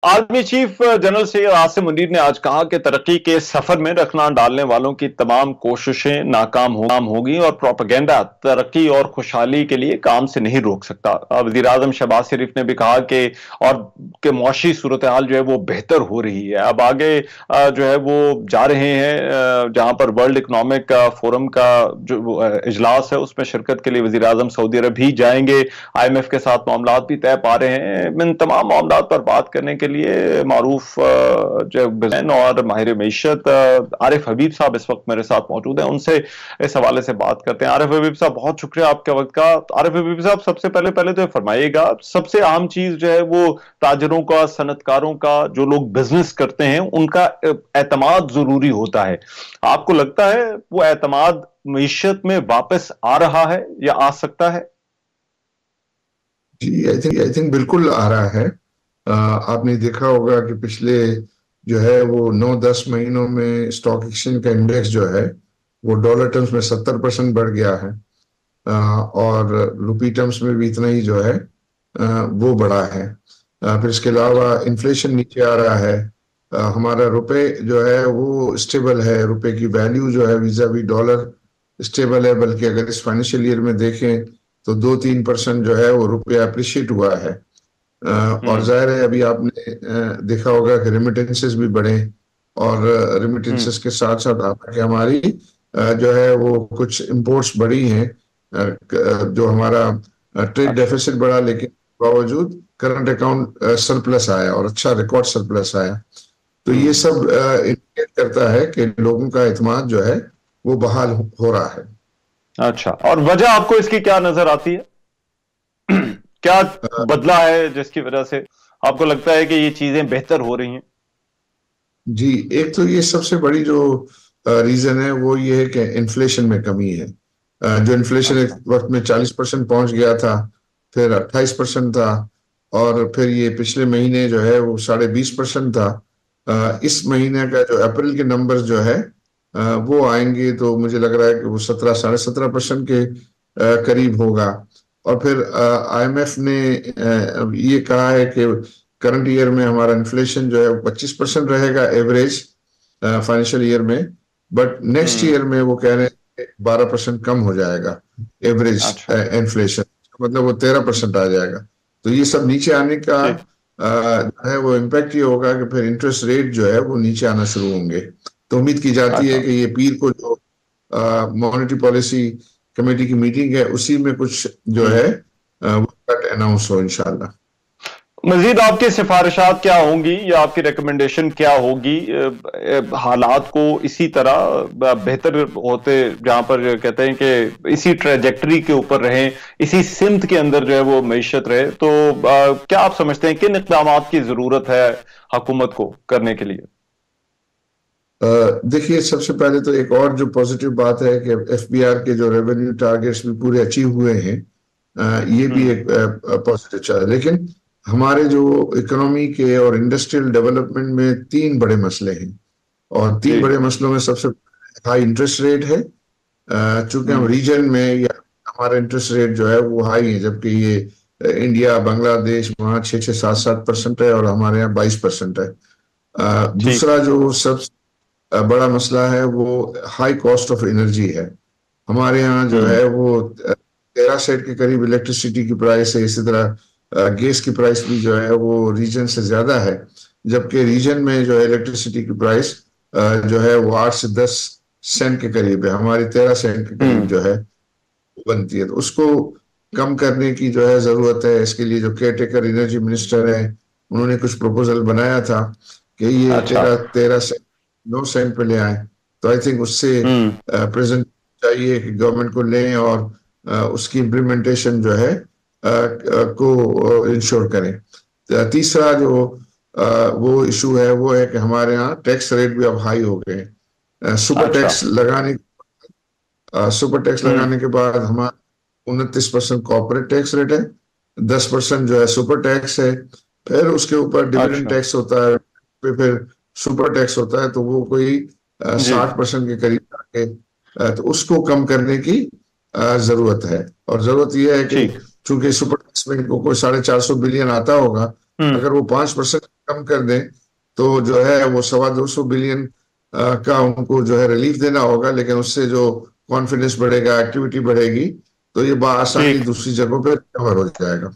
Army chief general Syed Asim Munir ने आज कहा कि तरक्की के सफर में रखना डालने वालों की तमाम कोशिशें नाकाम होगी और प्रोपेगेंडा तरक्की और खुशहाली के लिए काम से नहीं रोक सकता। वजीर आजम शहबाज शरीफ ने भी कहा कि और के मौशी सूरत हाल जो है वो बेहतर हो रही है। अब आगे जो है वो जा रहे हैं जहां पर वर्ल्ड इकोनॉमिक फोरम का जो इजलास है उसमें शिरकत के लिए वजीर आजम सऊदी अरब भी जाएंगे। IMF के साथ मामला भी तय पा रहे हैं। इन तमाम मामला पर बात करने के लिए मारूफ जो बिजनेसमैन और माहिर मईशत आरिफ हबीब साहब इस वक्त मेरे साथ मौजूद हैं। उनसे इस हवाले से बात करते हैं। आरिफ हबीब साहब, बहुत शुक्रिया आपके वक्त का। आरिफ हबीब साहब, सबसे पहले तो फरमाइएगा, सबसे अहम चीज जो है वो ताजरों का, सनतकारों का, जो लोग बिजनेस करते हैं उनका एतमाद जरूरी होता है। आपको लगता है वो एतमाद मईशत में वापस आ रहा है या आ सकता है? जी, आई थिंक बिल्कुल आ रहा है। आपने देखा होगा कि पिछले जो है वो 9-10 महीनों में स्टॉक एक्सचेंज का इंडेक्स जो है वो डॉलर टर्म्स में 70% बढ़ गया है। और रुपी टर्म्स में भी इतना ही जो है वो बढ़ा है। फिर इसके अलावा इन्फ्लेशन नीचे आ रहा है। हमारा रुपए जो है वो स्टेबल है, रुपए की वैल्यू जो है वीजा वी डॉलर स्टेबल है। बल्कि अगर इस फाइनेंशियल ईयर में देखें तो 2-3% जो है वो रुपया अप्रिशिएट हुआ है। और जाहिर है अभी आपने देखा होगा कि रेमिटेंसेस भी बढ़े और रेमिटेंसेस के साथ साथ हालांकि हमारी जो है वो कुछ इंपोर्ट्स बढ़ी हैं। जो हमारा ट्रेड डेफिसिट बढ़ा, लेकिन बावजूद करंट अकाउंट सरप्लस आया और अच्छा रिकॉर्ड सरप्लस आया। तो ये सब इंडिकेट करता है कि लोगों का एतमाद जो है वो बहाल हो रहा है। अच्छा, और वजह आपको इसकी क्या नजर आती है? क्या बदला है जिसकी वजह से आपको लगता है कि ये चीजें बेहतर हो रही हैं? जी, एक तो ये सबसे बड़ी जो रीजन है वो ये है कि इन्फ्लेशन में कमी है। जो इन्फ्लेशन एक वक्त में 40% पहुंच गया था, फिर 28% था, और फिर ये पिछले महीने जो है वो 20.5% था। इस महीने का जो अप्रैल के नंबर्स जो है वो आएंगे तो मुझे लग रहा है कि वो 17-17.5% के करीब होगा। और फिर IMF ने ये कहा है कि करंट ईयर में हमारा इन्फ्लेशन जो है वो 25% रहेगा एवरेज फाइनेंशियल ईयर में। बट नेक्स्ट ईयर में वो कह रहे हैं 12% कम हो जाएगा एवरेज इन्फ्लेशन, मतलब वो 13% आ जाएगा। तो ये सब नीचे आने का है वो इम्पैक्ट ये होगा कि फिर इंटरेस्ट रेट जो है वो नीचे आना शुरू होंगे। तो उम्मीद की जाती है कि ये पीर को जो मॉनेटरी पॉलिसी कमेटी की मीटिंग है उसी में कुछ जो है वो कट अनाउंस हो इंशाल्लाह। मजीद आपकी सिफारिशात क्या होंगी या आपकी रिकमेंडेशन क्या होगी हालात को इसी तरह बेहतर होते, जहां पर कहते हैं कि इसी ट्रेजेक्टरी के ऊपर रहें, इसी सिमत के अंदर जो है वो मईशत रहे, तो क्या आप समझते हैं किन इक़दाम की जरूरत है हुकूमत को करने के लिए? देखिए, सबसे पहले तो एक और जो पॉजिटिव बात है कि FBR के जो रेवेन्यू टारगेट्स भी पूरे अचीव हुए हैं। ये भी एक पॉजिटिव चीज है। लेकिन हमारे जो इकोनॉमी के और इंडस्ट्रियल डेवलपमेंट में 3 बड़े मसले हैं, और 3 बड़े मसलों में सबसे हाई इंटरेस्ट रेट है। चूंकि हम रीजन में या हमारा इंटरेस्ट रेट जो है वो हाई है, जबकि ये इंडिया, बांग्लादेश वहाँ 6-7% है और हमारे यहाँ 22% है। दूसरा जो सबसे बड़ा मसला है वो हाई कॉस्ट ऑफ एनर्जी है। हमारे यहाँ जो है वो 13 सेंट के करीब इलेक्ट्रिसिटी की प्राइस है। इसी तरह गैस की प्राइस भी जो है वो रीजन से ज्यादा है, जबकि रीजन में जो है इलेक्ट्रिसिटी की प्राइस जो है वो 8 से 10 सेंट के करीब है। हमारी 13 सेंट के करीब जो है बनती है। तो उसको कम करने की जो है जरूरत है। इसके लिए जो केयर टेकर एनर्जी मिनिस्टर है उन्होंने कुछ प्रपोजल बनाया था कि ये 13 सेंट 9 सेंट पे ले आए। तो आई थिंक उससे प्रेजेंट चाहिए कि गवर्नमेंट को लें और उसकी इम्प्लीमेंटेशन जो है को इंश्योर करें। तीसरा जो वो इशू है वो है कि हमारे यहाँ टैक्स रेट भी अब हाई हो गए। सुपर टैक्स लगाने के बाद हमारा 29% कॉर्पोरेट टैक्स रेट है, 10% जो है सुपर टैक्स है, फिर उसके ऊपर डिविडेंड टैक्स होता है, फिर सुपर टैक्स होता है, तो वो कोई 60% के करीब आके तो उसको कम करने की जरूरत है। और जरूरत यह है कि चूंकि सुपर टैक्स में कोई 450 बिलियन आता होगा, अगर वो 5% कम कर दें तो जो है वो 225 बिलियन का उनको जो है रिलीफ देना होगा, लेकिन उससे जो कॉन्फिडेंस बढ़ेगा, एक्टिविटी बढ़ेगी, तो ये बआसानी ठीक। दूसरी जगहों पर कवर हो जाएगा।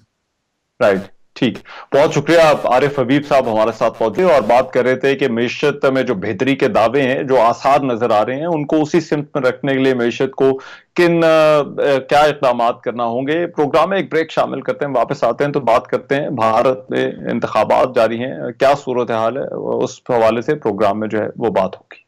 राइट। ठीक। बहुत शुक्रिया, आप आरिफ हबीब साहब हमारे साथ पहुंचे और बात कर रहे थे कि मईशत में जो बेहतरी के दावे हैं, जो आसार नजर आ रहे हैं, उनको उसी सिमत में रखने के लिए मईशत को क्या इकदाम करना होंगे। प्रोग्राम में एक ब्रेक शामिल करते हैं, वापस आते हैं तो बात करते हैं भारत में इंतखाबात जारी हैं, क्या सूरत हाल है, उस हवाले से प्रोग्राम में जो है वो बात होगी।